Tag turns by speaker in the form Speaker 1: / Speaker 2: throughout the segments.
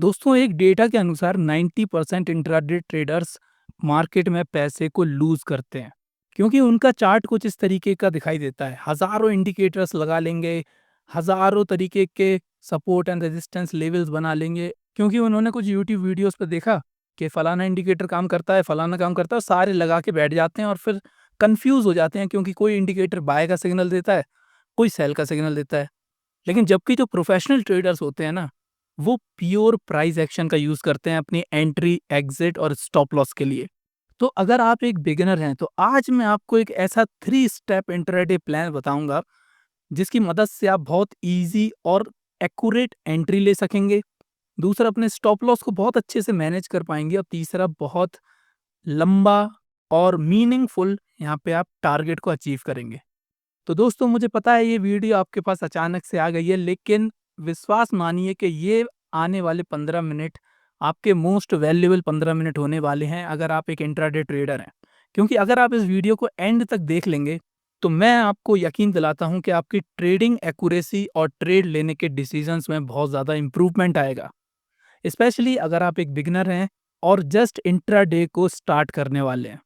Speaker 1: दोस्तों एक डेटा के अनुसार 90% इंट्राडे ट्रेडर्स मार्केट में पैसे को लूज करते हैं क्योंकि उनका चार्ट कुछ इस तरीके का दिखाई देता है। हजारों इंडिकेटर्स लगा लेंगे, हजारों तरीके के सपोर्ट एंड रेजिस्टेंस लेवल्स बना लेंगे क्योंकि उन्होंने कुछ यूट्यूब वीडियोस पर देखा कि फलाना इंडिकेटर काम करता है, फलाना काम करता है, सारे लगा के बैठ जाते हैं और फिर कंफ्यूज हो जाते हैं क्योंकि कोई इंडिकेटर बाय का सिग्नल देता है, कोई सेल का सिग्नल देता है। लेकिन जबकि जो प्रोफेशनल ट्रेडर्स होते हैं ना, वो प्योर प्राइस एक्शन का यूज करते हैं अपनी एंट्री, एग्जिट और स्टॉप लॉस के लिए। तो अगर आप एक बिगिनर हैं तो आज मैं आपको एक ऐसा 3 स्टेप इंट्राडे प्लान बताऊंगा जिसकी मदद से आप बहुत इजी और एक्यूरेट एंट्री ले सकेंगे। दूसरा, अपने स्टॉप लॉस को बहुत अच्छे से मैनेज कर पाएंगे और तीसरा, बहुत लंबा और मीनिंगफुल यहाँ पे आप टारगेट को अचीव करेंगे। तो दोस्तों मुझे पता है ये वीडियो आपके पास अचानक से आ गई है, लेकिन विश्वास मानिए कि ये आने वाले 15 मिनट आपके मोस्ट वैल्यूएबल 15 मिनट होने वाले हैं अगर आप एक इंट्राडे ट्रेडर हैं। क्योंकि अगर आप इस वीडियो को एंड तक देख लेंगे तो मैं आपको यकीन दिलाता हूं कि आपकी ट्रेडिंग एक्यूरेसी और ट्रेड लेने के डिसीजंस में बहुत ज़्यादा इंप्रूवमेंट आएगा। स्पेशली अगर आप एक बिगिनर हैं और जस्ट इंट्राडे को स्टार्ट करने वाले हैं।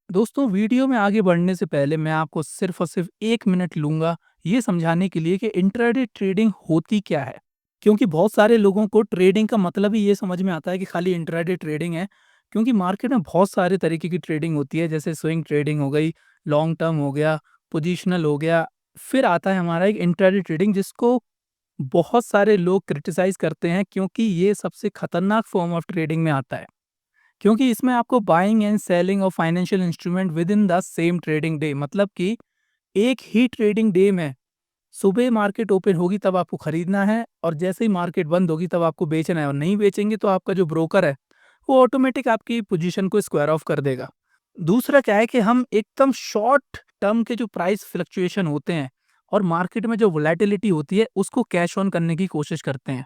Speaker 1: दोस्तों वीडियो में आगे बढ़ने से पहले मैं आपको सिर्फ और सिर्फ 1 मिनट लूंगा ये समझाने के लिए कि इंट्राडे ट्रेडिंग होती क्या है। क्योंकि बहुत सारे लोगों को ट्रेडिंग का मतलब ही ये समझ में आता है कि खाली इंट्राडे ट्रेडिंग है। क्योंकि मार्केट में बहुत सारे तरीके की ट्रेडिंग होती है, जैसे स्विंग ट्रेडिंग हो गई, लॉन्ग टर्म हो गया, पोजिशनल हो गया। फिर आता है हमारा एक इंट्राडे ट्रेडिंग जिसको बहुत सारे लोग क्रिटिसाइज करते हैं क्योंकि ये सबसे खतरनाक फॉर्म ऑफ ट्रेडिंग में आता है। क्योंकि इसमें आपको buying and selling of financial instrument with in the same trading day, मतलब कि एक ही ट्रेडिंग डे में सुबह मार्केट ओपन होगी तब आपको खरीदना है और जैसे ही मार्केट बंद होगी तब आपको बेचना है। और नहीं बेचेंगे तो आपका जो ब्रोकर है वो ऑटोमेटिक आपकी पोजीशन को स्क्वायर ऑफ कर देगा। दूसरा क्या है कि हम एकदम शॉर्ट टर्म के जो प्राइस फ्लक्चुएशन होते हैं और मार्केट में जो वोलेटिलिटी होती है उसको कैश ऑन करने की कोशिश करते हैं।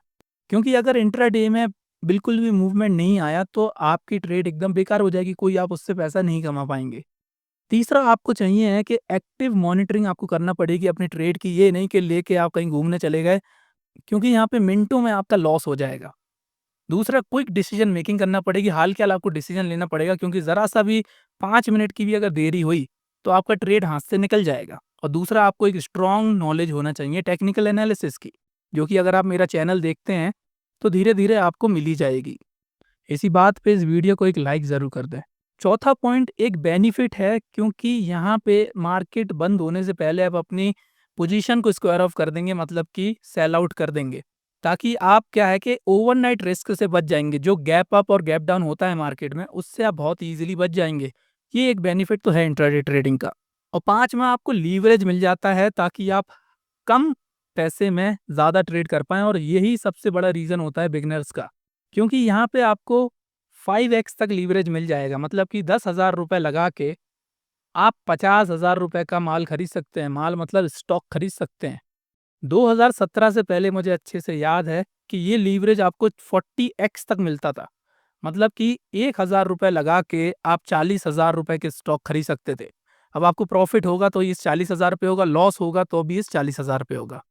Speaker 1: क्योंकि अगर इंट्राडे में बिल्कुल भी मूवमेंट नहीं आया तो आपकी ट्रेड एकदम बेकार हो जाएगी, कोई आप उससे पैसा नहीं कमा पाएंगे। तीसरा आपको चाहिए है कि एक्टिव मॉनिटरिंग आपको करना पड़ेगी अपनी ट्रेड की, ये नहीं कि लेके आप कहीं घूमने चले गए, क्योंकि यहाँ पे मिनटों में आपका लॉस हो जाएगा। दूसरा, क्विक डिसीजन मेकिंग करना पड़ेगी, हाल के हाल आपको डिसीजन लेना पड़ेगा क्योंकि ज़रा सा भी 5 मिनट की भी अगर देरी हुई तो आपका ट्रेड हाथ से निकल जाएगा। और दूसरा, आपको एक स्ट्रॉन्ग नॉलेज होना चाहिए टेक्निकल एनालिसिस की, जो कि अगर आप मेरा चैनल देखते हैं तो धीरे-धीरे आपको मिल ही जाएगी। इसी बात पे इस वीडियो को एक लाइक ज़रूर कर दें। चौथा पॉइंट एक बेनिफिट है क्योंकि यहाँ पे मार्केट बंद होने से पहले आप अपनी पोजीशन को स्क्वायर ऑफ कर देंगे, मतलब कि सेल आउट कर देंगे, ताकि आप क्या है कि ओवरनाइट रिस्क से बच जाएंगे। जो गैप अप और गैप डाउन होता है मार्केट में उससे आप बहुत ईजिली बच जाएंगे। ये एक बेनिफिट तो है इंट्राडे ट्रेडिंग का। और पांचवा, आपको लीवरेज मिल जाता है ताकि आप कम पैसे में ज़्यादा ट्रेड कर पाएँ, और यही सबसे बड़ा रीज़न होता है बिगिनर्स का। क्योंकि यहाँ पे आपको 5x तक लीवरेज मिल जाएगा, मतलब कि 10,000 रुपए लगा के आप 50,000 रुपए का माल खरीद सकते हैं। माल मतलब स्टॉक खरीद सकते हैं। 2017 से पहले मुझे अच्छे से याद है कि ये लीवरेज आपको 40x तक मिलता था। मतलब कि 1,000 रुपए लगा के आप 40,000 रुपए के स्टॉक खरीद सकते थे। अब आपको प्रॉफिट होगा तो इस 40,000 पे होगा, लॉस होगा तो भी इस 40,000 पे होगा।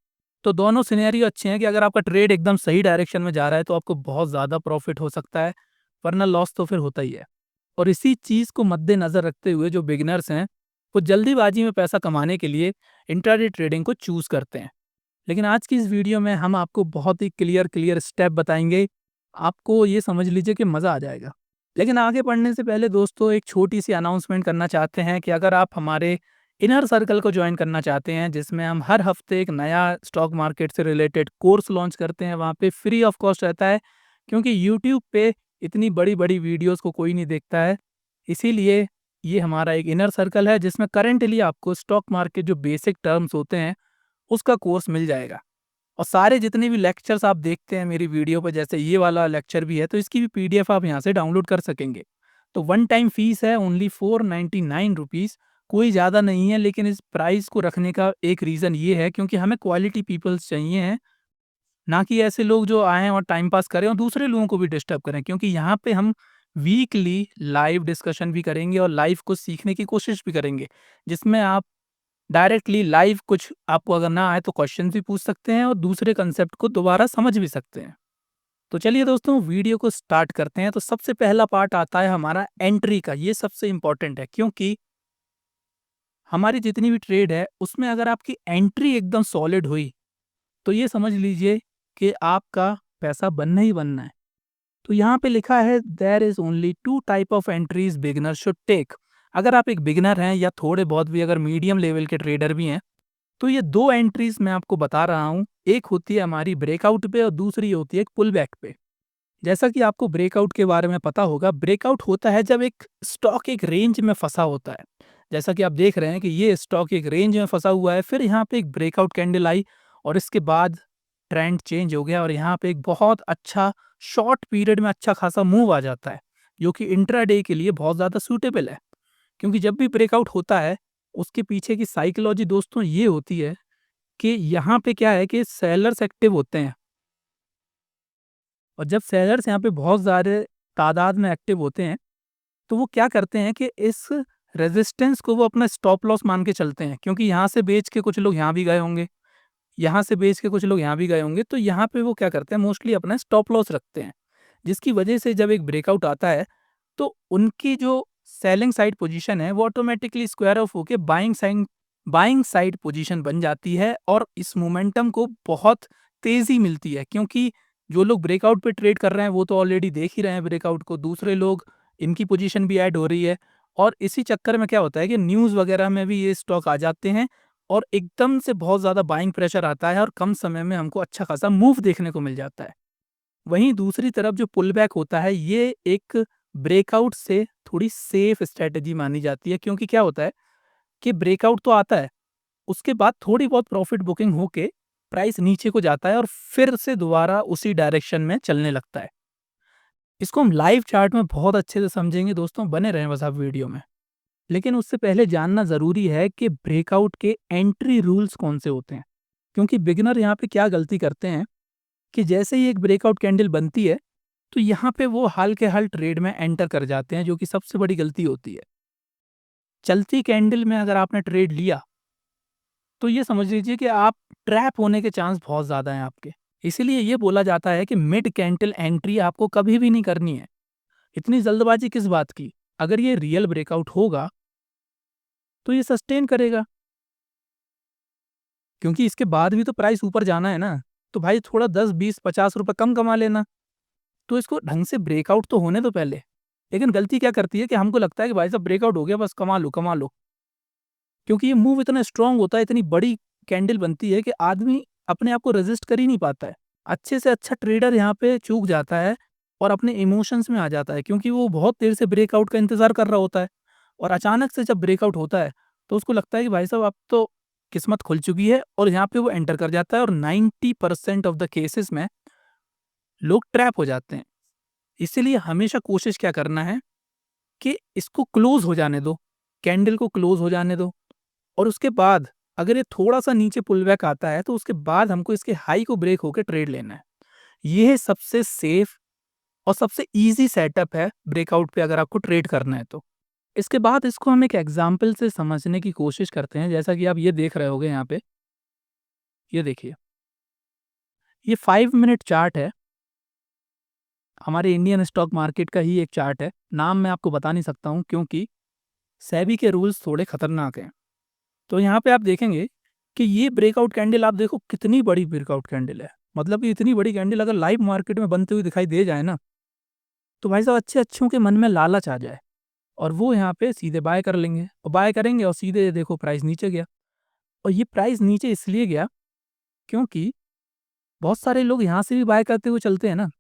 Speaker 1: तो दोनों सिनेरियो अच्छे हैं कि अगर आपका ट्रेड एकदम सही डायरेक्शन में जा रहा है तो आपको बहुत ज़्यादा प्रॉफिट हो सकता है, वरना लॉस तो फिर होता ही है। और इसी चीज़ को मद्देनज़र रखते हुए जो बिगिनर्स हैं, वो जल्दीबाजी में पैसा कमाने के लिए इंट्राडे ट्रेडिंग को चूज़ करते हैं। लेकिन आज की इस वीडियो में हम आपको बहुत ही क्लियर स्टेप बताएंगे। आपको ये समझ लीजिए कि मज़ा आ जाएगा। लेकिन आगे बढ़ने से पहले दोस्तों एक छोटी सी अनाउंसमेंट करना चाहते हैं कि अगर आप हमारे इनर सर्कल को ज्वाइन करना चाहते हैं, जिसमें हम हर हफ्ते एक नया स्टॉक मार्केट से रिलेटेड कोर्स लॉन्च करते हैं, वहाँ पे फ्री ऑफ कॉस्ट रहता है। क्योंकि यूट्यूब पे इतनी बड़ी-बड़ी वीडियोस को कोई नहीं देखता है। इसीलिए ये हमारा एक इनर सर्कल है जिसमें करंटली आपको स्टॉक मार्केट जो बेसिक टर्म्स होते हैं उसका कोर्स मिल जाएगा। और सारे जितने भी लेक्चर्स आप देखते हैं मेरी वीडियो पर, जैसे ये वाला लेक्चर भी है, तो इसकी भी पीडीएफ आप यहाँ से डाउनलोड कर सकेंगे। तो वन टाइम फीस है ओनली 499 रुपीज़, कोई ज़्यादा नहीं है। लेकिन इस प्राइस को रखने का एक रीज़न ये है क्योंकि हमें क्वालिटी पीपल्स चाहिए हैं, ना कि ऐसे लोग जो आएँ और टाइम पास करें और दूसरे लोगों को भी डिस्टर्ब करें। क्योंकि यहाँ पे हम वीकली लाइव डिस्कशन भी करेंगे और लाइव कुछ सीखने की कोशिश भी करेंगे, जिसमें आप डायरेक्टली लाइव कुछ आपको अगर ना आए तो क्वेश्चन भी पूछ सकते हैं और दूसरे कंसेप्ट को दोबारा समझ भी सकते हैं। तो चलिए दोस्तों वीडियो को स्टार्ट करते हैं। तो सबसे पहला पार्ट आता है हमारा एंट्री का। ये सबसे इम्पोर्टेंट है क्योंकि हमारी जितनी भी ट्रेड है उसमें अगर आपकी एंट्री एकदम सॉलिड हुई तो ये समझ लीजिए कि आपका पैसा बनना ही बनना है। तो यहाँ पे लिखा है there is only two type of entries beginner should take. अगर आप एक बिगिनर हैं या थोड़े बहुत भी अगर मीडियम लेवल के ट्रेडर भी हैं तो ये दो एंट्रीज मैं आपको बता रहा हूँ। एक होती है हमारी ब्रेकआउट पे और दूसरी होती है एक पुल बैक पे। जैसा कि आपको ब्रेकआउट के बारे में पता होगा, ब्रेकआउट होता है जब एक स्टॉक एक रेंज में फंसा होता है। जैसा कि आप देख रहे हैं कि ये स्टॉक एक रेंज में फंसा हुआ है, फिर यहाँ पे एक ब्रेकआउट कैंडल आई और इसके बाद ट्रेंड चेंज हो गया और यहाँ पे एक बहुत अच्छा शॉर्ट पीरियड में अच्छा खासा मूव आ जाता है, जो कि इंट्राडे के लिए बहुत ज़्यादा सूटेबल है। क्योंकि जब भी ब्रेकआउट होता है, उसके पीछे की साइकोलॉजी दोस्तों ये होती है कि यहाँ पे क्या है कि सेलर्स एक्टिव होते हैं और जब सेलर्स यहाँ पे बहुत ज़्यादा तादाद में एक्टिव होते हैं, तो वो क्या करते हैं कि इस रेजिस्टेंस को वो अपना स्टॉप लॉस मान के चलते हैं। क्योंकि यहाँ से बेच के कुछ लोग यहाँ भी गए होंगे, यहाँ से बेच के कुछ लोग यहाँ भी गए होंगे, तो यहाँ पे वो क्या करते हैं मोस्टली अपना स्टॉप लॉस रखते हैं। जिसकी वजह से जब एक ब्रेकआउट आता है, तो उनकी जो सेलिंग साइड पोजीशन है वो ऑटोमेटिकली स्क्वायर ऑफ होके बाइंग साइड पोजीशन बन जाती है और इस मोमेंटम को बहुत तेज़ी मिलती है। क्योंकि जो लोग ब्रेकआउट पे ट्रेड कर रहे हैं वो तो ऑलरेडी देख ही रहे हैं ब्रेकआउट को, दूसरे लोग इनकी पोजीशन भी ऐड हो रही है और इसी चक्कर में क्या होता है कि न्यूज़ वगैरह में भी ये स्टॉक आ जाते हैं और एकदम से बहुत ज़्यादा बाइंग प्रेशर आता है और कम समय में हमको अच्छा खासा मूव देखने को मिल जाता है। वहीं दूसरी तरफ जो पुल बैक होता है, ये एक ब्रेकआउट से थोड़ी सेफ स्ट्रैटेजी मानी जाती है। क्योंकि क्या होता है कि ब्रेकआउट तो आता है, उसके बाद थोड़ी बहुत प्रॉफिट बुकिंग होके प्राइस नीचे को जाता है और फिर से दोबारा उसी डायरेक्शन में चलने लगता है। इसको हम लाइव चार्ट में बहुत अच्छे से समझेंगे दोस्तों, बने रहें बस आप वीडियो में। लेकिन उससे पहले जानना ज़रूरी है कि ब्रेकआउट के एंट्री रूल्स कौन से होते हैं। क्योंकि बिगिनर यहाँ पे क्या गलती करते हैं कि जैसे ही एक ब्रेकआउट कैंडल बनती है, तो यहाँ पे वो हाल के हाल ट्रेड में एंटर कर जाते हैं, जो कि सबसे बड़ी गलती होती है। चलती कैंडल में अगर आपने ट्रेड लिया, तो ये समझ लीजिए कि आप ट्रैप होने के चांस बहुत ज़्यादा हैं आपके। इसीलिए ये बोला जाता है कि मिड कैंडल एंट्री आपको कभी भी नहीं करनी है। इतनी जल्दबाजी किस बात की? अगर ये रियल ब्रेकआउट होगा, तो ये सस्टेन करेगा। क्योंकि इसके बाद भी तो प्राइस ऊपर जाना है ना, तो भाई थोड़ा 10, 20, 50 रुपए कम कमा लेना। तो इसको ढंग से ब्रेकआउट तो होने दो पहले। लेकिन गलती क्या करती है कि हमको लगता है कि भाई साहब ब्रेकआउट हो गया बस कमा लो, कमा लो। क्योंकि ये मूव इतना स्ट्रांग होता है, इतनी बड़ी कैंडल बनती है कि आदमी अपने आप को रेज़िस्ट कर ही नहीं पाता है। अच्छे से अच्छा ट्रेडर यहाँ पे चूक जाता है और अपने इमोशंस में आ जाता है क्योंकि वो बहुत देर से ब्रेकआउट का इंतज़ार कर रहा होता है और अचानक से जब ब्रेकआउट होता है, तो उसको लगता है कि भाई साहब अब तो किस्मत खुल चुकी है और यहाँ पे वो एंटर कर जाता है और 90% ऑफ द केसेस में लोग ट्रैप हो जाते हैं। इसीलिए हमेशा कोशिश क्या करना है कि इसको क्लोज़ हो जाने दो, कैंडल को क्लोज़ हो जाने दो और उसके बाद अगर ये थोड़ा-सा नीचे पुल बैक आता है, तो उसके बाद हमको इसके हाई को ब्रेक होके ट्रेड लेना है। ये सबसे सेफ और सबसे ईज़ी सेटअप है ब्रेकआउट पे अगर आपको ट्रेड करना है तो। इसके बाद इसको हम एक एग्ज़ाम्पल से समझने की कोशिश करते हैं, जैसा कि आप ये देख रहे होंगे यहाँ पे, ये देखिए। ये 5 मिनट चार्ट है, हमारे इंडियन स्टॉक मार्केट का ही एक चार्ट है। नाम मैं आपको बता नहीं सकता हूँ क्योंकि सेबी के रूल्स थोड़े खतरनाक हैं। तो यहाँ पे आप देखेंगे कि ये ब्रेकआउट कैंडल आप देखो कितनी बड़ी ब्रेकआउट कैंडल है। मतलब कि इतनी बड़ी कैंडल अगर लाइव मार्केट में बनते हुए दिखाई दे जाए ना, तो भाई साहब अच्छे-अच्छों के मन में लालच आ जाए और वो यहाँ पे सीधे बाय कर लेंगे और बाय करेंगे और सीधे देखो प्राइस नीचे गया। और ये प्राइस नीचे इसलिए गया क्योंकि बहुत सारे लोग यहाँ से भी बाय करते हुए चलते हैं ना।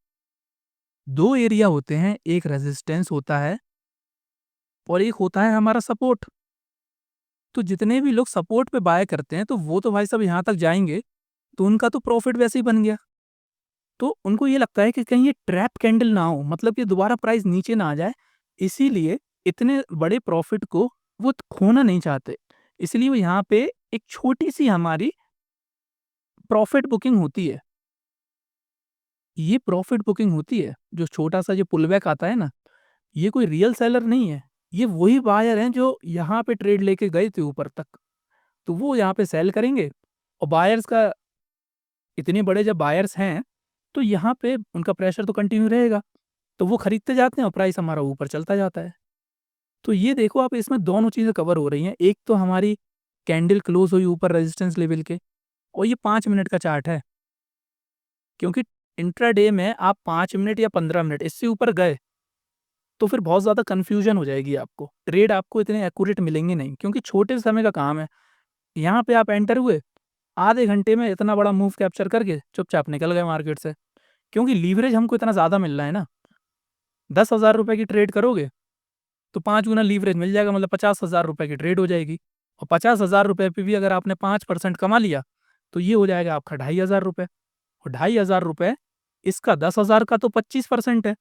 Speaker 1: 2 एरिया होते हैं, एक रेजिस्टेंस होता है और एक होता है हमारा सपोर्ट। तो जितने भी लोग सपोर्ट पे बाय करते हैं, तो वो तो भाई साहब यहाँ तक जाएँगे, तो उनका तो प्रॉफ़िट वैसे ही बन गया। तो उनको ये लगता है कि कहीं ये ट्रैप कैंडल ना हो, मतलब कि दोबारा प्राइस नीचे ना आ जाए, इसीलिए इतने बड़े प्रॉफ़िट को वो खोना नहीं चाहते। इसलिए वो यहाँ पे एक छोटी-सी हमारी प्रॉफ़िट बुकिंग होती है। ये प्रॉफ़िट बुकिंग होती है, जो छोटा-सा जो पुलबैक आता है ना, ये कोई रियल सेलर नहीं है। ये वही बायर हैं जो यहाँ पे ट्रेड लेके गए थे ऊपर तक। तो वो यहाँ पे सेल करेंगे और बायर्स का इतने बड़े जब बायर्स हैं, तो यहाँ पे उनका प्रेशर तो कंटिन्यू रहेगा, तो वो खरीदते जाते हैं और प्राइस हमारा ऊपर चलता जाता है। तो ये देखो आप इसमें दोनों चीज़ें कवर हो रही हैं। एक तो हमारी कैंडल क्लोज़ हुई ऊपर रेजिस्टेंस लेवल के और ये 5 मिनट का चार्ट है, क्योंकि इंट्राडे में आप 5 मिनट या 15 मिनट इससे ऊपर गए, तो फिर बहुत ज़्यादा कन्फ्यूज़न हो जाएगी आपको। ट्रेड आपको इतने एक्यूरेट मिलेंगे नहीं क्योंकि छोटे समय का काम है। यहाँ पे आप एंटर हुए, आधे घंटे में इतना बड़ा मूव कैप्चर करके चुपचाप निकल गए मार्केट से, क्योंकि लीवरेज हमको इतना ज़्यादा मिल रहा है ना। 10,000 रुपए की ट्रेड करोगे, तो 5 गुना लीवरेज मिल जाएगा, मतलब 50,000 रुपए की ट्रेड हो जाएगी और 50,000 रुपए पे भी अगर आपने 5% कमा लिया, तो ये हो जाएगा आपका 2,500 रुपए और 2,500 रुपए इसका 10,000 का तो 25% है।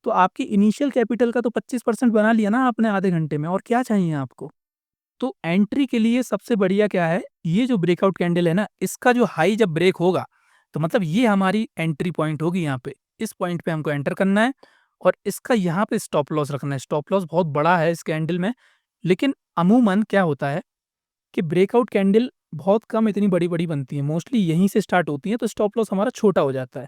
Speaker 1: तो आपकी इनिशियल कैपिटल का तो 25% बना लिया ना आपने आधे घंटे में, और क्या चाहिए आपको? तो एंट्री के लिए सबसे बढ़िया क्या है, ये जो ब्रेकआउट कैंडल है ना, इसका जो हाई जब ब्रेक होगा, तो मतलब ये हमारी एंट्री पॉइंट होगी यहाँ पे। इस पॉइंट पे हमको एंटर करना है और इसका यहाँ पे स्टॉप लॉस रखना है। स्टॉप लॉस बहुत बड़ा है इस कैंडल में, लेकिन अमूमन क्या होता है कि ब्रेकआउट कैंडल बहुत कम इतनी बड़ी-बड़ी बनती है। मोस्टली यहीं से स्टार्ट होती है, तो स्टॉप लॉस हमारा छोटा हो जाता है।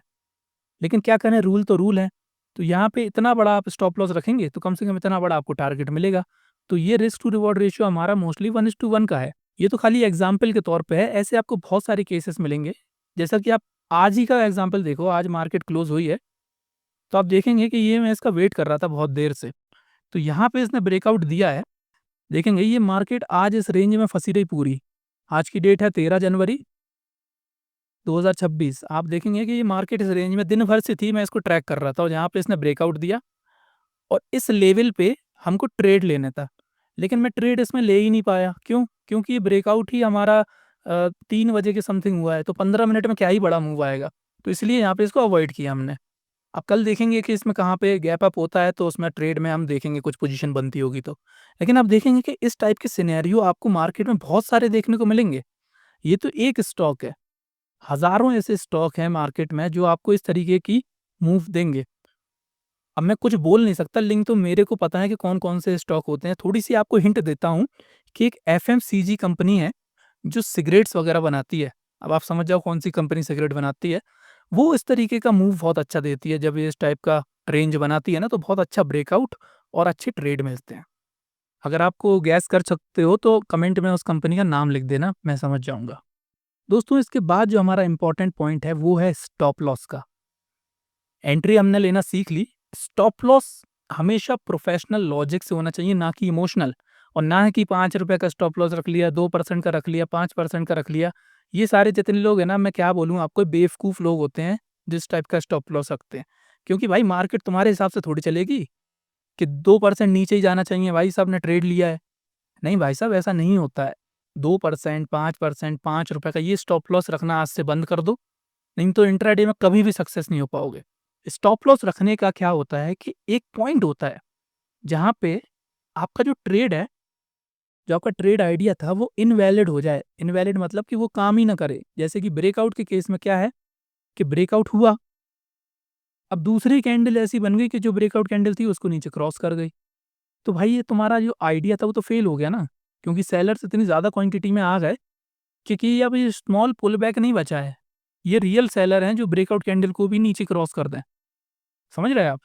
Speaker 1: लेकिन क्या करें, रूल तो रूल है। तो यहाँ पे इतना बड़ा आप स्टॉप लॉस रखेंगे, तो कम से कम इतना बड़ा आपको टारगेट मिलेगा। तो ये रिस्क टू रिवॉर्ड रेशियो हमारा मोस्टली 1:1 का है। ये तो खाली एग्जाम्पल के तौर पे है, ऐसे आपको बहुत सारे केसेस मिलेंगे। जैसा कि आप आज ही का एग्जाम्पल देखो, आज मार्केट क्लोज हुई है, तो आप देखेंगे कि ये मैं इसका वेट कर रहा था बहुत देर से। तो यहाँ पे इसने ब्रेकआउट दिया है। देखेंगे ये मार्केट आज इस रेंज में फंसी रही पूरी। आज की डेट है 13 जनवरी 2026। आप देखेंगे कि ये मार्केट इस रेंज में दिन भर से थी, मैं इसको ट्रैक कर रहा था और यहाँ पे इसने ब्रेकआउट दिया और इस लेवल पे हमको ट्रेड लेना था। लेकिन मैं ट्रेड इसमें ले ही नहीं पाया। क्यों? क्योंकि ये ब्रेकआउट ही हमारा 3 बजे के समथिंग हुआ है, तो 15 मिनट में क्या ही बड़ा मूव आएगा। तो इसलिए यहाँ पे इसको अवॉइड किया हमने। अब कल देखेंगे कि इसमें कहाँ पे गैप अप होता है, तो उसमें ट्रेड में हम देखेंगे कुछ पोजीशन बनती होगी तो। लेकिन आप देखेंगे कि इस टाइप के सिनेरियो आपको मार्केट में बहुत सारे देखने को मिलेंगे। ये तो एक स्टॉक है, हज़ारों ऐसे स्टॉक हैं मार्केट में जो आपको इस तरीके की मूव देंगे। अब मैं कुछ बोल नहीं सकता, लिंक तो मेरे को पता है कि कौन-कौन से स्टॉक होते हैं। थोड़ी-सी आपको हिंट देता हूँ कि एक एफएमसीजी कंपनी है, जो सिगरेट्स वगैरह बनाती है। अब आप समझ जाओ कौन-सी कंपनी सिगरेट बनाती है। वो इस तरीके का मूव बहुत अच्छा देती है, जब ये इस टाइप का रेंज बनाती है ना, तो बहुत अच्छा ब्रेकआउट और अच्छे ट्रेड मिलते हैं। अगर आपको गैस कर सकते हो तो कमेंट में उस कंपनी का नाम लिख देना, मैं समझ जाऊँगा। दोस्तों, इसके बाद जो हमारा इम्पोर्टेंट पॉइंट है, वो है स्टॉप लॉस का। एंट्री हमने लेना सीख ली। स्टॉप लॉस हमेशा प्रोफेशनल लॉजिक से होना चाहिए, ना कि इमोशनल। और ना कि ₹5 का स्टॉप लॉस रख लिया, 2% का रख लिया, 5% का रख लिया। ये सारे जितने लोग हैं ना, मैं क्या बोलूँ आपको, बेवकूफ़ लोग होते हैं जिस टाइप का स्टॉप लॉस रखते हैं। क्योंकि भाई मार्केट तुम्हारे हिसाब से थोड़ी चलेगी कि 2% नीचे ही जाना चाहिए, भाई साहब ने ट्रेड लिया है। नहीं भाई साहब, ऐसा नहीं होता है। 2%, 5%, ₹5 का ये स्टॉप लॉस रखना आज से बंद कर दो, नहीं तो इंट्राडे में कभी भी सक्सेस नहीं हो पाओगे। स्टॉप लॉस रखने का क्या होता है कि एक पॉइंट होता है, जहाँ पे आपका जो ट्रेड है, जो आपका ट्रेड आइडिया था, वो इनवैलिड हो जाए। इनवैलिड मतलब कि वो काम ही ना करे। जैसे कि ब्रेकआउट के केस में क्या है कि ब्रेकआउट हुआ, अब दूसरी कैंडल ऐसी बन गई कि जो ब्रेकआउट कैंडल थी उसको नीचे क्रॉस कर गई। तो भाई ये तुम्हारा जो आइडिया था वो तो फेल हो गया ना, क्योंकि सेलर्स इतनी ज़्यादा क्वांटिटी में आ गए क्योंकि अब ये स्मॉल पुल बैक नहीं बचा है। ये रियल सेलर हैं जो ब्रेकआउट कैंडल को भी नीचे क्रॉस कर दें। समझ रहे हैं आप?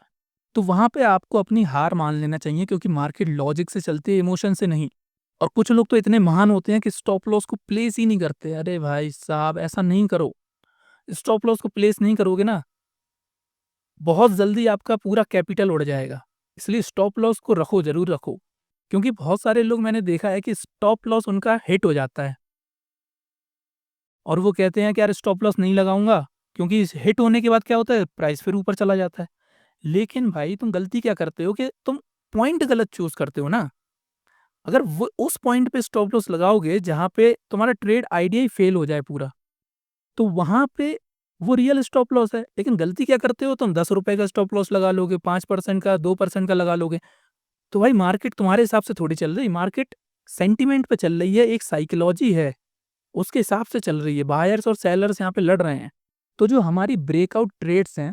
Speaker 1: तो वहाँ पे आपको अपनी हार मान लेना चाहिए, क्योंकि मार्केट लॉजिक से चलती है, इमोशन से नहीं। और कुछ लोग तो इतने महान होते हैं कि स्टॉप लॉस को प्लेस ही नहीं करते। अरे भाई साहब, ऐसा नहीं करो। स्टॉप लॉस को प्लेस नहीं करोगे ना, बहुत जल्दी आपका पूरा कैपिटल उड़ जाएगा। इसलिए स्टॉप लॉस को रखो, ज़रूर रखो। क्योंकि बहुत सारे लोग मैंने देखा है कि स्टॉप लॉस उनका हिट हो जाता है और वो कहते हैं कि यार स्टॉप लॉस नहीं लगाऊँगा, क्योंकि इस हिट होने के बाद क्या होता है, प्राइस फिर ऊपर चला जाता है। लेकिन भाई तुम गलती क्या करते हो कि तुम पॉइंट गलत चूज़ करते हो ना। अगर वो उस पॉइंट पे स्टॉप लॉस लगाओगे जहाँ पे तुम्हारा ट्रेड आइडिया ही फेल हो जाए पूरा, तो वहाँ पे वो रियल स्टॉप लॉस है। लेकिन गलती क्या करते हो, तुम ₹10 का स्टॉप लॉस लगा लोगे, 5% का, 2% का लगा लोगे। तो भाई मार्केट तुम्हारे हिसाब से थोड़ी चल रही, मार्केट सेंटिमेंट पे चल रही है, एक साइकोलॉजी है, उसके हिसाब से चल रही है। बायर्स और सेलर्स यहाँ पे लड़ रहे हैं। तो जो हमारी ब्रेकआउट ट्रेड्स हैं,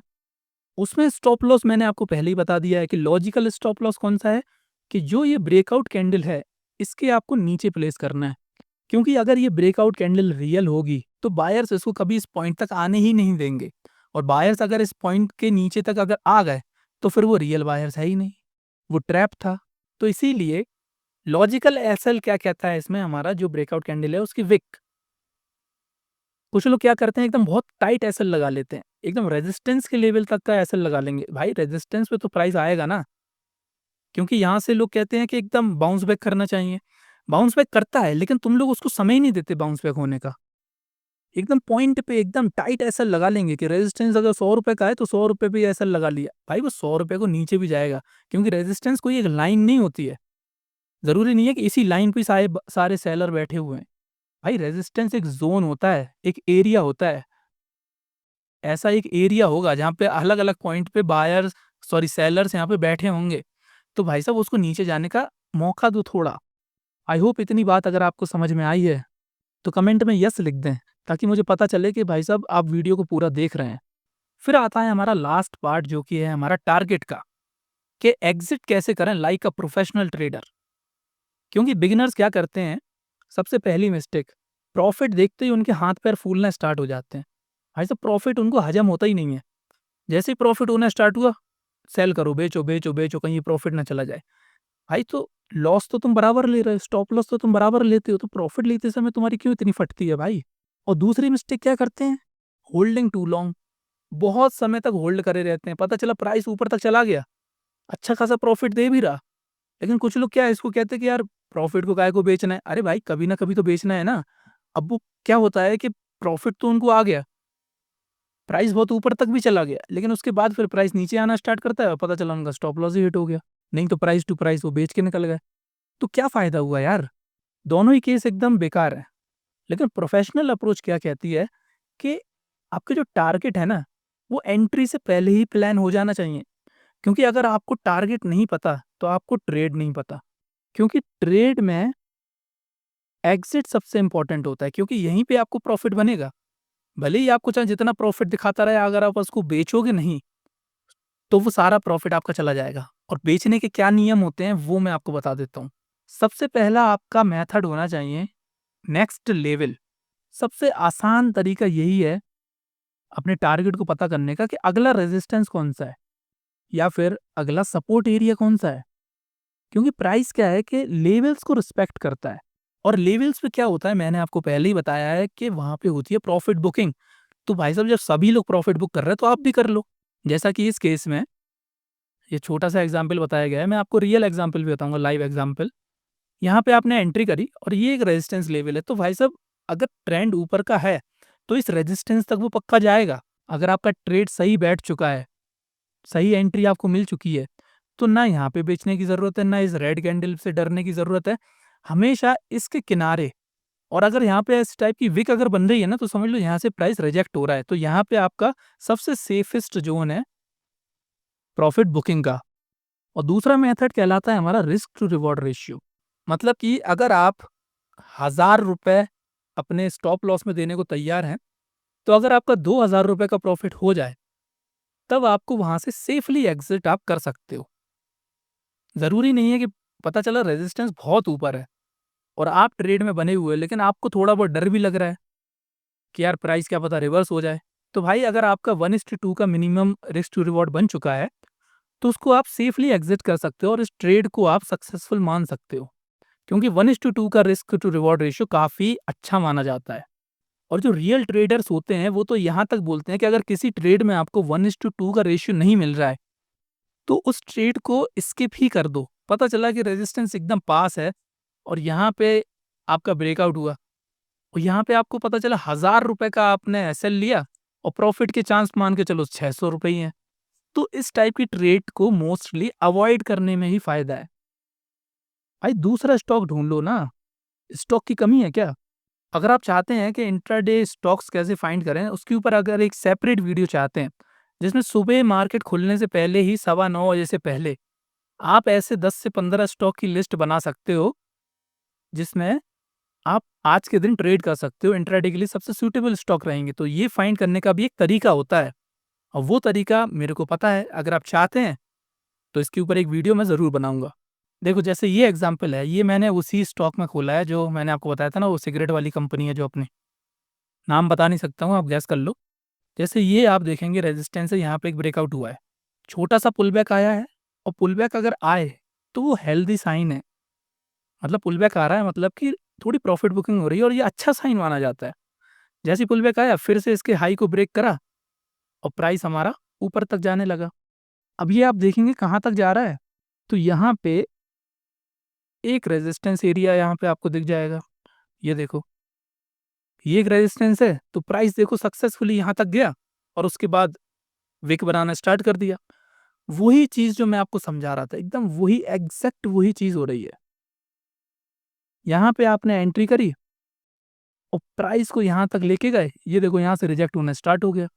Speaker 1: उसमें स्टॉप लॉस मैंने आपको पहले ही बता दिया है कि लॉजिकल स्टॉप लॉस कौन-सा है, कि जो ये ब्रेकआउट कैंडल है, इसके आपको नीचे प्लेस करना है। क्योंकि अगर ये ब्रेकआउट कैंडल रियल होगी तो बायर्स इसको कभी इस पॉइंट तक आने ही नहीं देंगे, और बायर्स अगर इस पॉइंट के नीचे तक अगर आ गए तो फिर वो रियल बायर्स है ही नहीं, वो ट्रैप था। तो इसीलिए लॉजिकल एसएल क्या कहता है इसमें, हमारा जो ब्रेकआउट कैंडल है उसकी विक, कुछ लोग क्या करते हैं एकदम बहुत टाइट एसएल लगा लेते हैं, एकदम रेजिस्टेंस के लेवल तक का एसएल लगा लेंगे। भाई रेजिस्टेंस पे तो प्राइस आएगा ना, क्योंकि यहाँ से लोग कहते हैं कि एकदम बाउंस बैक करना चाहिए। बाउंस बैक करता है लेकिन तुम लोग उसको समय ही नहीं देते बाउंस बैक होने का। एकदम पॉइंट पे एकदम टाइट एसएल लगा लेंगे कि रेजिस्टेंस अगर 100 रुपए का है तो 100 रुपए पे एसएल लगा लिया। भाई वो 100 रुपए को नीचे भी जाएगा, क्योंकि रेजिस्टेंस कोई एक लाइन नहीं होती है। ज़रूरी नहीं है कि इसी लाइन पे सारे सेलर बैठे हुए हैं। भाई रेजिस्टेंस एक ज़ोन होता है, एक एरिया होता है। ऐसा एक एरिया होगा जहाँ पे अलग-अलग पॉइंट पे बायर्स सॉरी सेलर्स यहाँ पे बैठे होंगे। तो भाई साहब उसको नीचे जाने का मौका दो थोड़ा। आई होप इतनी बात अगर आपको समझ में आई है, तो कमेंट में यस लिख दें, ताकि मुझे पता चले कि भाई साहब आप वीडियो को पूरा देख रहे हैं। फिर आता है हमारा लास्ट पार्ट जो कि है हमारा टारगेट का, कि एग्ज़िट कैसे करें लाइक अ प्रोफेशनल ट्रेडर। क्योंकि बिगिनर्स क्या करते हैं, सबसे पहली मिस्टेक, प्रॉफ़िट देखते ही उनके हाथ-पैर फूलना स्टार्ट हो जाते हैं। भाई साहब प्रॉफ़िट उनको हज़म होता ही नहीं है। जैसे ही प्रॉफ़िट होना स्टार्ट हुआ, सेल करो, बेचो, बेचो, बेचो, कहीं ये प्रॉफ़िट ना चला जाए। भाई तो लॉस तो तुम बराबर ले रहे हो, स्टॉप लॉस तो तुम बराबर लेते हो, तो प्रॉफ़िट लेते समय तुम्हारी क्यों इतनी फटती है भाई? और दूसरी मिस्टेक क्या करते हैं, होल्डिंग टू लॉन्ग। बहुत समय तक होल्ड करे रहते हैं, पता चला प्राइस ऊपर तक चला गया, अच्छा खासा प्रॉफ़िट दे भी रहा, लेकिन कुछ लोग क्या है इसको कहते हैं कि यार प्रॉफ़िट को काहे को बेचना है? अरे भाई कभी ना कभी तो बेचना है ना। अब वो क्या होता है कि प्रॉफ़िट तो उनको आ गया, प्राइस बहुत ऊपर तक भी चला गया, लेकिन उसके बाद फिर प्राइस नीचे आना स्टार्ट करता है और पता चला उनका स्टॉप लॉस ही हिट हो गया, नहीं तो प्राइस टू प्राइस वो बेच के निकल गए। तो क्या फ़ायदा हुआ यार? दोनों ही केस एकदम बेकार है। लेकिन प्रोफ़ेशनल अप्रोच क्या कहती है कि आपके जो टारगेट है ना, वो एंट्री से पहले ही प्लान हो जाना चाहिए। क्योंकि अगर आपको टारगेट नहीं पता, तो आपको ट्रेड नहीं पता। क्योंकि ट्रेड में एग्ज़िट सबसे इम्पोर्टेंट होता है, क्योंकि यहीं पे आपको प्रॉफ़िट बनेगा। भले ही आपको चाहे जितना प्रॉफ़िट दिखाता रहे, अगर आप उसको बेचोगे नहीं, तो वो सारा प्रॉफ़िट आपका चला जाएगा। और बेचने के क्या नियम होते हैं, वो मैं आपको बता देता हूँ। सबसे पहला आपका मेथड होना चाहिए नेक्स्ट लेवल। सबसे आसान तरीका यही है अपने टारगेट को पता करने का, कि अगला रेजिस्टेंस कौन-सा है या फिर अगला सपोर्ट एरिया कौन-सा है। क्योंकि प्राइस क्या है कि लेवल्स को रिस्पेक्ट करता है, और लेवल्स पे क्या होता है मैंने आपको पहले ही बताया है कि वहाँ पे होती है प्रॉफिट बुकिंग। तो भाई साहब जब सभी लोग प्रॉफिट बुक कर रहे हैं तो आप भी कर लो। जैसा कि इस केस में ये छोटा-सा एग्ज़ाम्पल बताया गया है, मैं आपको रियल एग्ज़ाम्पल भी बताऊँगा, लाइव एग्ज़ाम्पल। यहाँ पे आपने एंट्री करी और ये एक रेजिस्टेंस लेवल है, तो भाई साहब अगर ट्रेंड ऊपर का है, तो इस रेजिस्टेंस तक वो पक्का जाएगा। अगर आपका ट्रेड सही बैठ चुका है, सही एंट्री आपको मिल चुकी है, तो ना यहाँ पे बेचने की ज़रूरत है, ना इस रेड कैंडल से डरने की ज़रूरत है। हमेशा इसके किनारे, और अगर यहाँ पे इस टाइप की विक अगर बन रही है ना, तो समझ लो यहाँ से प्राइस रिजेक्ट हो रहा है। तो यहाँ पे आपका सबसे सेफेस्ट ज़ोन है प्रॉफिट बुकिंग का। और दूसरा मेथड कहलाता है हमारा रिस्क टू रिवॉर्ड रेशियो। मतलब कि अगर आप ₹1000 अपने स्टॉप लॉस में देने को तैयार हैं, तो अगर आपका ₹2000 का प्रॉफिट हो जाए, तब आपको वहाँ से सेफली एग्ज़िट आप कर सकते हो। ज़रूरी नहीं है कि पता चला रेजिस्टेंस बहुत ऊपर है और आप ट्रेड में बने हुए हैं, लेकिन आपको थोड़ा बहुत डर भी लग रहा है कि यार प्राइस क्या पता रिवर्स हो जाए। तो भाई अगर आपका 1:2 का मिनिमम रिस्क टू रिवॉर्ड बन चुका है, तो उसको आप सेफली एग्ज़िट कर सकते हो और इस ट्रेड को आप सक्सेसफुल मान सकते हो। क्योंकि 1:2 का रिस्क टू रिवॉर्ड रेशियो काफ़ी अच्छा माना जाता है। और जो रियल ट्रेडर्स होते हैं, वो तो यहाँ तक बोलते हैं कि अगर किसी ट्रेड में आपको 1:2 का रेशियो नहीं मिल रहा है, तो उस ट्रेड को स्किप ही कर दो। पता चला कि रेजिस्टेंस एकदम पास है और यहाँ पे आपका ब्रेकआउट हुआ और यहाँ पे आपको पता चला ₹1000 का आपने एसएल लिया और प्रॉफिट के चांस मान के चलो ₹600 ही हैं। तो इस टाइप की ट्रेड को मोस्टली अवॉइड करने में ही फ़ायदा है। भाई दूसरा स्टॉक ढूँढ लो ना, स्टॉक की कमी है क्या? अगर आप चाहते हैं कि इंट्राडे स्टॉक्स कैसे फाइंड करें, उसके ऊपर अगर एक सेपरेट वीडियो चाहते हैं, जिसमें सुबह मार्केट खुलने से पहले ही 9:15 बजे से पहले आप ऐसे 10 से 15 स्टॉक की लिस्ट बना सकते हो, जिसमें आप आज के दिन ट्रेड कर सकते हो, इंट्राडे के लिए सबसे सूटेबल स्टॉक रहेंगे। तो ये फाइंड करने का भी एक तरीका होता है और वो तरीका मेरे को पता है। अगर आप चाहते हैं, तो इसके ऊपर एक वीडियो मैं ज़रूर बनाऊँगा। देखो जैसे ये एग्ज़ाम्पल है, ये मैंने उसी स्टॉक में खोला है जो मैंने आपको बताया था ना, वो सिगरेट वाली कंपनी है जो अपनी, नाम बता नहीं सकता हूँ, आप गेस कर लो। जैसे ये आप देखेंगे रेजिस्टेंस है, यहाँ पे एक ब्रेकआउट हुआ है। छोटा-सा पुलबैक आया है और पुलबैक अगर आए, तो वो हेल्दी साइन है। मतलब पुलबैक आ रहा है मतलब कि थोड़ी प्रॉफिट बुकिंग हो रही है और ये अच्छा साइन माना जाता है। जैसे ही पुलबैक आया, फिर से इसके हाई को ब्रेक करा और प्राइस हमारा ऊपर तक जाने लगा। अब ये आप देखेंगे कहाँ तक जा रहा है, तो यहाँ पे एक रेजिस्टेंस एरिया यहाँ पे आपको दिख जाएगा। ये देखो, ये एक रेजिस्टेंस है, तो प्राइस देखो सक्सेसफुली यहाँ तक गया और उसके बाद विक बनाना स्टार्ट कर दिया। वही चीज़ जो मैं आपको समझा रहा था, एकदम वही एग्ज़ैक्ट वही चीज़ हो रही है। यहाँ पे आपने एंट्री करी और प्राइस को यहाँ तक लेके गए, ये देखो यहाँ से रिजेक्ट होना स्टार्ट हो गया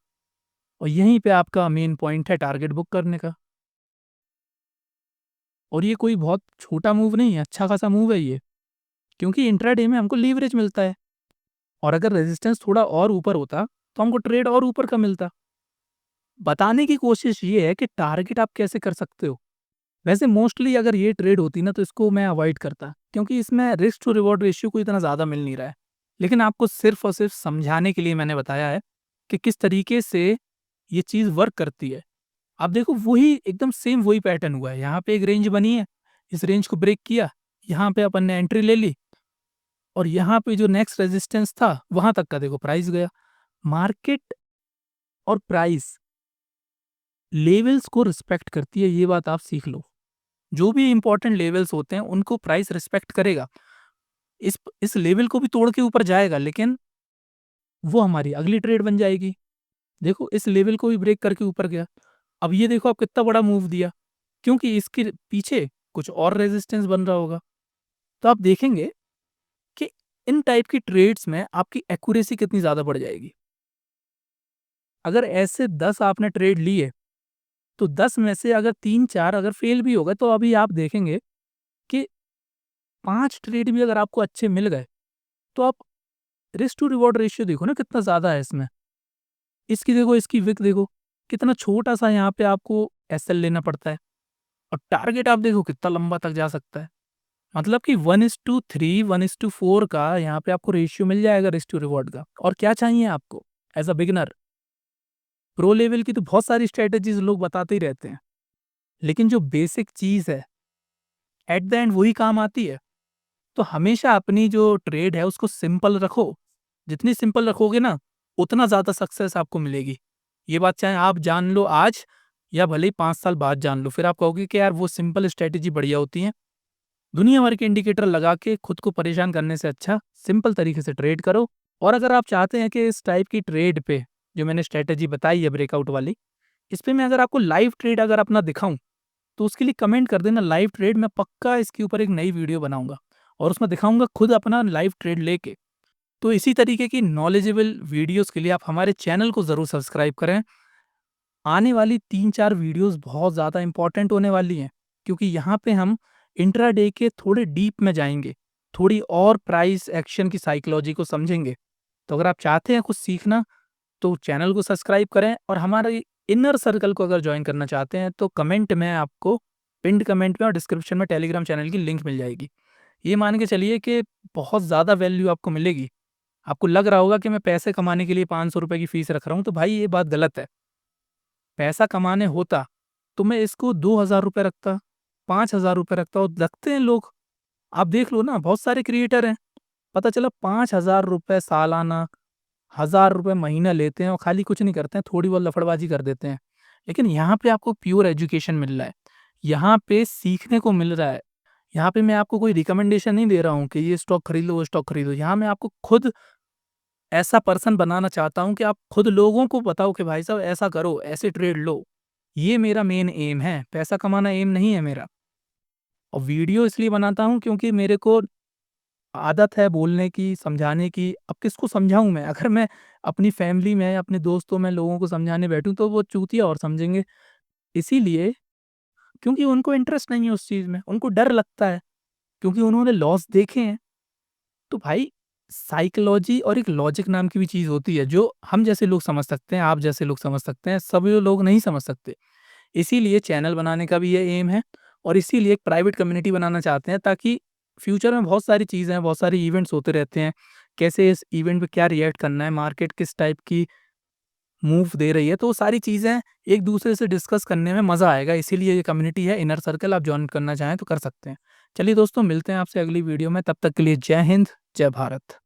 Speaker 1: और यहीं पे आपका मेन पॉइंट है टारगेट बुक करने का। और ये कोई बहुत छोटा मूव नहीं है, अच्छा खासा मूव है ये, क्योंकि इंट्राडे में हमको लीवरेज मिलता है और अगर रेजिस्टेंस थोड़ा और ऊपर होता, तो हमको ट्रेड और ऊपर का मिलता। बताने की कोशिश ये है कि टारगेट आप कैसे कर सकते हो। वैसे मोस्टली अगर ये ट्रेड होती ना, तो इसको मैं अवॉइड करता, क्योंकि इसमें रिस्क टू रिवॉर्ड रेशियो कोई इतना ज़्यादा मिल नहीं रहा है। लेकिन आपको सिर्फ़ और सिर्फ़ समझाने के लिए मैंने बताया है कि किस तरीके से ये चीज़ वर्क करती है। आप देखो वही एकदम सेम वही पैटर्न हुआ है। यहाँ पे एक रेंज बनी है, इस रेंज को ब्रेक किया, यहाँ पे अपन ने एंट्री ले ली और यहाँ पे जो नेक्स्ट रेजिस्टेंस था, वहाँ तक का देखो प्राइस गया। मार्केट और प्राइस लेवल्स को रिस्पेक्ट करती है, ये बात आप सीख लो। जो भी इम्पोर्टेंट लेवल्स होते हैं, उनको प्राइस रिस्पेक्ट करेगा। इस लेवल को भी तोड़ के ऊपर जाएगा, लेकिन वो हमारी अगली ट्रेड बन जाएगी। देखो इस लेवल को भी ब्रेक करके ऊपर गया। अब ये देखो आप कितना बड़ा मूव दिया, क्योंकि इसके पीछे कुछ और रेजिस्टेंस बन रहा होगा। तो आप देखेंगे कि इन टाइप की ट्रेड्स में आपकी एक्यूरेसी कितनी ज़्यादा बढ़ जाएगी। अगर ऐसे 10 आपने ट्रेड लिए, तो 10 में से अगर 3-4 अगर फेल भी हो गए, तो अभी आप देखेंगे कि 5 ट्रेड भी अगर आपको अच्छे मिल गए, तो आप रिस्क टू रिवॉर्ड रेशियो देखो ना कितना ज़्यादा है इसमें। इसकी देखो, इसकी विक देखो, कितना छोटा-सा यहाँ पे आपको एसएल लेना पड़ता है और टारगेट आप देखो कितना लंबा तक जा सकता है। मतलब कि 1:3, 1:4 का यहाँ पे आपको रेशियो मिल जाएगा रिस्क टू रिवॉर्ड का। और क्या चाहिए आपको as a beginner? Pro level की तो बहुत सारी स्ट्रैटेजीज़ लोग बताते ही रहते हैं, लेकिन जो बेसिक चीज़ है, एट द एंड वही काम आती है। तो हमेशा अपनी जो ट्रेड है उसको सिंपल रखो। जितनी सिंपल रखोगे ना, उतना ज़्यादा सक्सेस आपको मिलेगी। ये बात चाहे आप जान लो आज या भले ही 5 साल बाद जान लो, फिर आप कहोगे कि यार वो सिंपल स्ट्रैटेजी बढ़िया होती है। दुनिया भर के इंडिकेटर लगा के खुद को परेशान करने से अच्छा सिंपल तरीके से ट्रेड करो। और अगर आप चाहते हैं कि इस टाइप की ट्रेड पे जो मैंने स्ट्रैटेजी बताई है ब्रेकआउट वाली, इस पे मैं अगर आपको लाइव ट्रेड अगर अपना दिखाऊँ, तो उसके लिए कमेंट कर देना लाइव ट्रेड। मैं पक्का इसके ऊपर एक नई वीडियो बनाऊँगा और उसमें दिखाऊँगा खुद अपना लाइव ट्रेड लेके। तो इसी तरीके की नॉलेजेबल वीडियोज़ के लिए आप हमारे चैनल को ज़रूर सब्सक्राइब करें। आने वाली 3-4 वीडियोज़ बहुत ज़्यादा इम्पोर्टेंट होने वाली हैं, क्योंकि यहाँ पे हम इंट्राडे के थोड़े डीप में जाएँगे, थोड़ी और प्राइस एक्शन की साइकोलॉजी को समझेंगे। तो अगर आप चाहते हैं कुछ सीखना, तो चैनल को सब्सक्राइब करें और हमारे इनर सर्कल को अगर जॉइन करना चाहते हैं, तो कमेंट में आपको पिन्ड कमेंट में और डिस्क्रिप्शन में टेलीग्राम चैनल की लिंक मिल जाएगी। ये मान के चलिए कि बहुत ज़्यादा वैल्यू आपको मिलेगी। आपको लग रहा होगा कि मैं पैसे कमाने के लिए ₹500 की फ़ीस रख रहा हूँ, तो भाई ये बात गलत है। पैसा कमाने होता, तो मैं इसको ₹2000 रखता, ₹5000 रखता और रखते हैं लोग। आप देख लो ना, बहुत सारे क्रिएटर हैं, पता चला ₹5000 सालाना, ₹1000 महीना लेते हैं और खाली कुछ नहीं करते हैं, थोड़ी बहुत लफड़बाजी कर देते हैं। लेकिन यहाँ पे आपको प्योर एजुकेशन मिल रहा है, यहाँ पे सीखने को मिल रहा है। यहाँ पे मैं आपको कोई रिकमेंडेशन नहीं दे रहा हूँ कि ये स्टॉक खरीद लो, वो स्टॉक खरीदो। यहाँ मैं आपको खुद ऐसा पर्सन बनाना चाहता हूँ कि आप खुद लोगों को बताओ कि भाई साहब ऐसा करो, ऐसे ट्रेड लो। ये मेरा मेन एम है, पैसा कमाना एम नहीं है मेरा। और वीडियो इसलिए बनाता हूँ क्योंकि मेरे को आदत है बोलने की, समझाने की। अब किसको समझाऊँ मैं? अगर मैं अपनी फैमिली में, अपने दोस्तों में लोगों को समझाने बैठूँ तो वो चूतिया और समझेंगे। इसीलिए क्योंकि उनको इंटरेस्ट नहीं है उस चीज़ में, उनको डर लगता है, क्योंकि उन्होंने लॉस देखे हैं। तो भाई साइकोलॉजी और एक लॉजिक नाम की भी चीज़ होती है, जो हम जैसे लोग समझ सकते हैं, आप जैसे लोग समझ सकते हैं, सभी लोग नहीं समझ सकते। इसीलिए चैनल बनाने का भी ये एम है और इसीलिए एक प्राइवेट कम्युनिटी बनाना चाहते हैं ताकि फ्यूचर में बहुत सारी चीज़ें हैं, बहुत सारे इवेंट्स होते रहते हैं। कैसे इस इवेंट पे क्या रिएक्ट करना है, मार्केट किस टाइप की मूव दे रही है, तो वो सारी चीज़ें एक दूसरे से डिस्कस करने में मज़ा आएगा। इसीलिए ये कम्युनिटी है इनर सर्कल, आप जॉइन करना चाहें तो कर सकते हैं। चलिए दोस्तों, मिलते हैं आपसे अगली वीडियो में, तब तक के लिए जय हिंद, जय भारत।